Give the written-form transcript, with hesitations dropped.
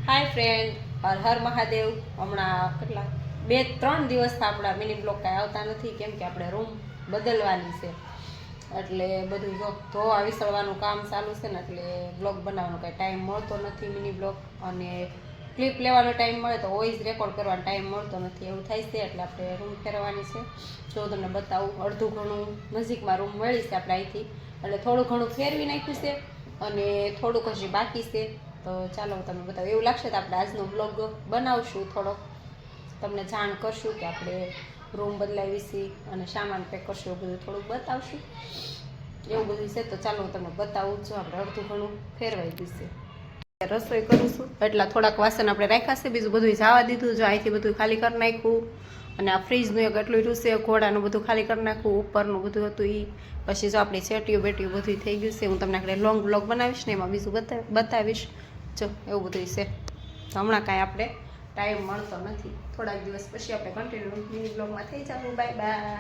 હાય friend, Har Har Mahadev. હમણાં કેટલા 2-3 દિવસથી આપણા મિની બ્લોગ કાંઈ આવતા નથી, કેમ કે આપણે રૂમ બદલવાની છે. એટલે બધું જો ધોવા વિસળવાનું કામ ચાલુ છે ને, એટલે બ્લોગ બનાવવાનો કાંઈ ટાઈમ મળતો નથી મિની બ્લોગ. અને ક્લિપ લેવાનો ટાઈમ મળે તો વોઇસ રેકોર્ડ કરવાનો ટાઈમ મળતો નથી, એવું થાય છે. એટલે આપણે રૂમ ફેરવવાની છે. જો તમને બતાવું, અડધું ઘણું નજીકમાં રૂમ મળી છે આપણે અહીંથી, એટલે થોડું ઘણું ફેરવી નાખ્યું છે અને થોડુંક હજી બાકી છે. તો ચાલો હું તમને બતાવું. એવું લાગશે તો આપણે આજનો બ્લોગ બનાવશું, થોડોક તમને જાણ કરશું કે આપણે રૂમ બદલાવી છીએ અને સામાન પેક કરશું, એવું બધું થોડુંક બતાવશું. એવું બધું છે. તો ચાલો હું તમને બતાવું. જો આપણે અડધું ઘણું ફેરવાઈ દીધું છે. રસોઈ કરું છું એટલા થોડાક વાસણ આપણે રાખ્યા છે, બીજું બધું જવા દીધું. જો અહીંથી બધું ખાલી કરી નાખ્યું. અને આ ફ્રીજનું એક એટલું રહ્યું છે, ઘોડાનું બધું ખાલી કરી નાખવું, ઉપરનું બધું હતું એ. પછી જો આપણી સેટીઓ બેટીઓ બધું થઈ ગયું છે. હું તમને આપણે લોંગ બ્લોગ બનાવીશ ને, એમાં બીજું બતાવીશ. જો એવું બધું છે. તો હમણાં કાંઈ આપણે ટાઈમ મળતો નથી. થોડાક દિવસ પછી આપણે કન્ટિન્યુ મિની બ્લોગમાં થઈ જવું. Bye bye.